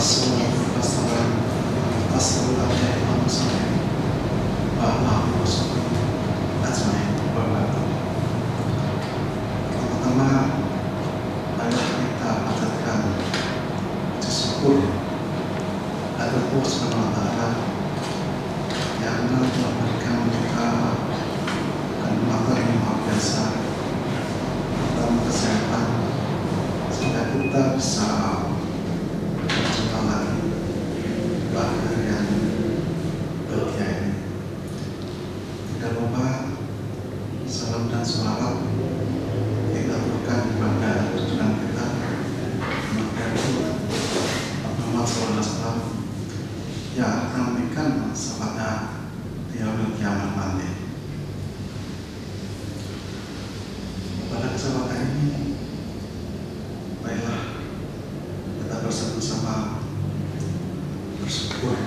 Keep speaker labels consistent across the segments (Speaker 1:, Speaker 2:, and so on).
Speaker 1: Rasul Wasallam Assallallahu Wasallam wa Rasul Ajmain. Pertama, marilah kita panjatkan puji syukur agar Allah Subhanahu wa Ta'ala yang telah memberikan kita kenikmatan yang luar biasa, tentang kesehatan, sehingga kita bisa berjumpa lagi pada yang bahagia ini. Tidak lupa salam dan sholawat kita berikan kepada junjungan kita Muhammad SAW yang akan memberikan sahabatnya di yaumil kiamat nanti. Pada kesempatan ini, baiklah kita bersama-sama bersyukur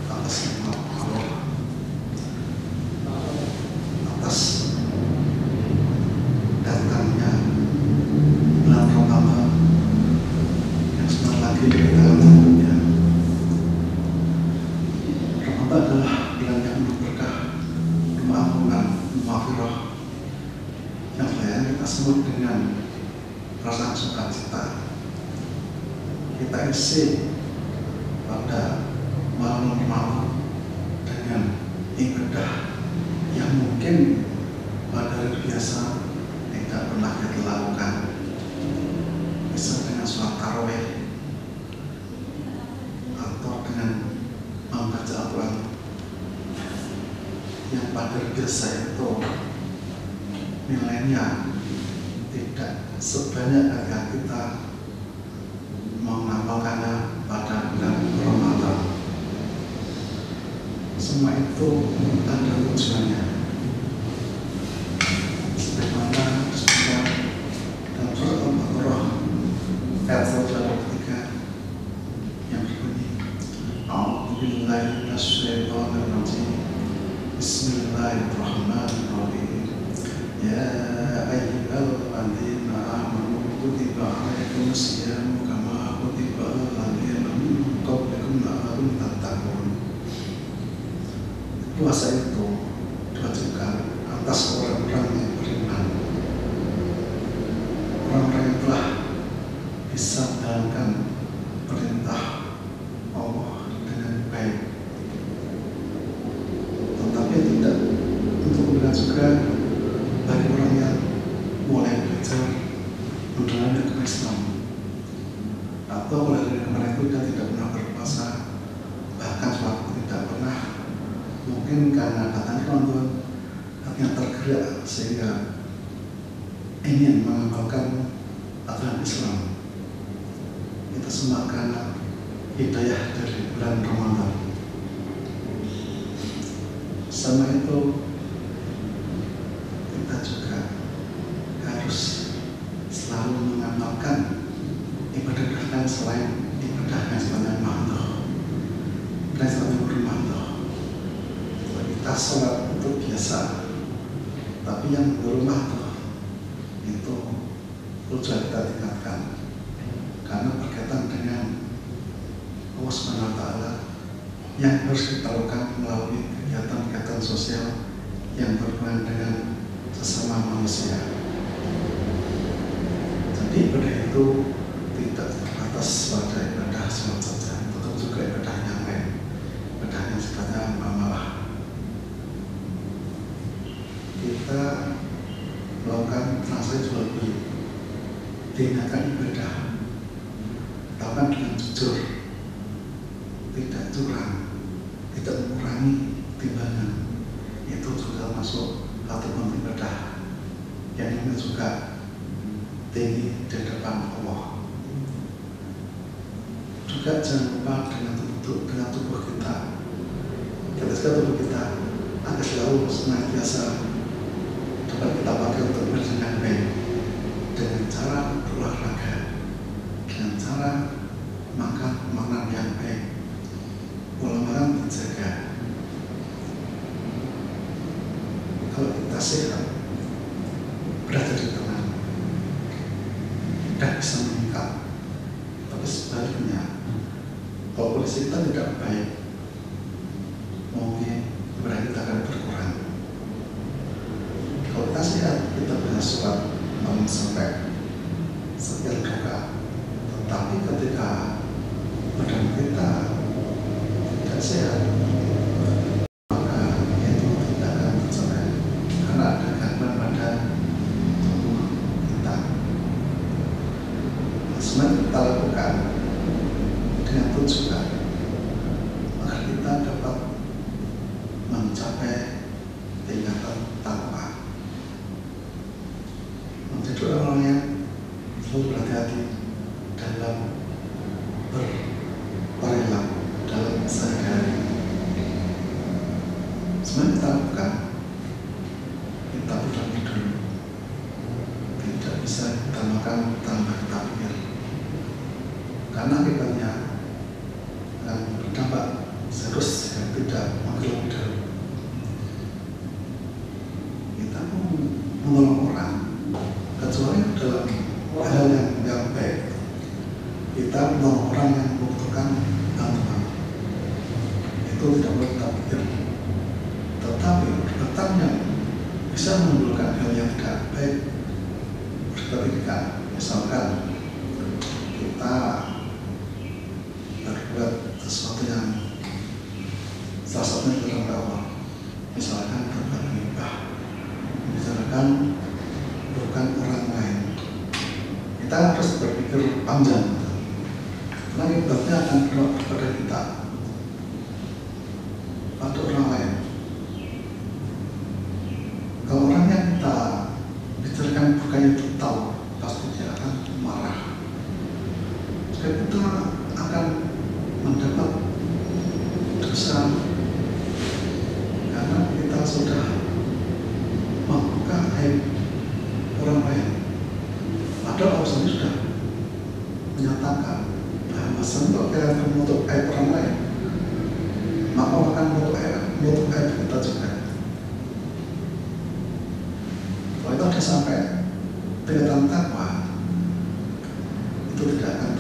Speaker 1: atas nikmat Allah, atas datangnya bulan Ramadan yang sebentar lagi kita tunggu. Ramadan adalah bulan yang penuh berkah, penuh ampunan, maghfirah, yang selain kita sebut dengan rasa sukacita. Kita isi pada malam Ramadan dengan ibadah yang mungkin pada hari biasa tidak pernah kita lakukan. Bisa dengan sholat tarawih atau dengan membaca Al-Quran yang pada hari biasa itu nilainya tidak sebanyak ketika kita mengamalkannya pada bulan Ramadan. Semua itu ada tujuannya. Sebagaimana disebutkan dalam surat Al-Baqarah ayat 123 yang berbunyi, A'udzubillahi minasyaitonir rajim. Bismillahirrahmanirrahim. Ya ayyuhalladzina amanu kutiba alaikumus syiyamu kama kutiba alal ladzina min qablikum la'allakum tattaqun. Puasa itu diwajibkan atas orang-orang yang beriman, orang-orang yang telah bisa menjalankan perintah Allah dengan baik, tetapi tidak untuk kita juga bagi orang yang mulai belajar menjalani agama Islam, atau mulai dari kemarin itu dia tidak pernah berpuasa, bahkan suatu tidak pernah, mungkin karena datang Ramadan hatinya tergerak sehingga ingin mengamalkan aturan Islam. Itu semua karena hidayah dari bulan Ramadan. Sama itu kita juga harus selalu mengamalkan ibadah lain selain ibadah yang sebenarnya makhluk dan sebenarnya bermakhluk. Kita sholat itu biasa, tapi yang berumah itu tujuan kita tingkatkan karena berkaitan dengan Allah Subhanahu wa Ta'ala yang harus kita lakukan melalui kegiatan-kegiatan sosial yang berhubungan dengan sesama manusia. Jadi ibadah itu tidak terbatas pada ibadah sholat saja, tetap juga ibadah yang lain, ibadah yang sifatnya amalah. Kita melakukan transaksi jual beli, tindakan ibadah, lakukan dengan jujur, tidak curang, tidak mengurangi timbangan. Itu juga masuk satu bentuk ibadah yang ini juga tinggi di depan Allah. Juga jangan lupa dengan tubuh kita. Kita tubuh kita agar selalu senantiasa dapat kita pakai untuk berjalan baik dengan cara berolahraga, dengan cara makan makanan yang baik, pola makan dijaga. Kalau kita sehat, berada di tengah, dan bisa meningkat. Tapi sebaliknya, kalau kondisi kita tidak baik, mungkin ibadah kita akan berkurang. Kalau kita sehat, kita bisa sholat namun sampai sekian rakaat. Tetapi ketika badan kita tidak sehat, maka itu tidak akan tercapai karena ada gangguan pada tubuh kita. Semua kita lakukan dengan tujuan agar kita dapat mencapai tingkatan takwa, menjadi orang yang selalu berhati-hati dalam berperilaku dalam sehari-hari. Semua kita lakukan, kita ulangi dulu. Tidak bisa kita makan tanpa kita pikir, karena akibatnya akan berdampak serius yang tidak menggelap dulu. Kita pun menolong orang, kecuali dalam hal yang baik. Kita menolong orang yang membutuhkan bantuan, itu tidak boleh kita pikir. Tetapi perbuatan yang bisa menimbulkan hal yang tidak baik, ketika misalkan kita berbuat sesuatu yang salah satunya dalam Allah, misalkan berbuat ghibah, misalkan bukan orang lain, kita harus berpikir panjang, karena akibatnya akan berdampak kepada kita, pada orang lain. Kalau orang yang kita bicarakan bukannya itu tahu, pasti dia akan marah. Jadi kita akan mendapat dosa karena kita sudah membuka aib orang lain. Padahal Allah sendiri sudah menyatakan bahwa kalau kita menutup aib orang lain, maka Allah akan menutup aib kita juga. Kalau itu sudah sampai tingkatan takwa, itu tidak akan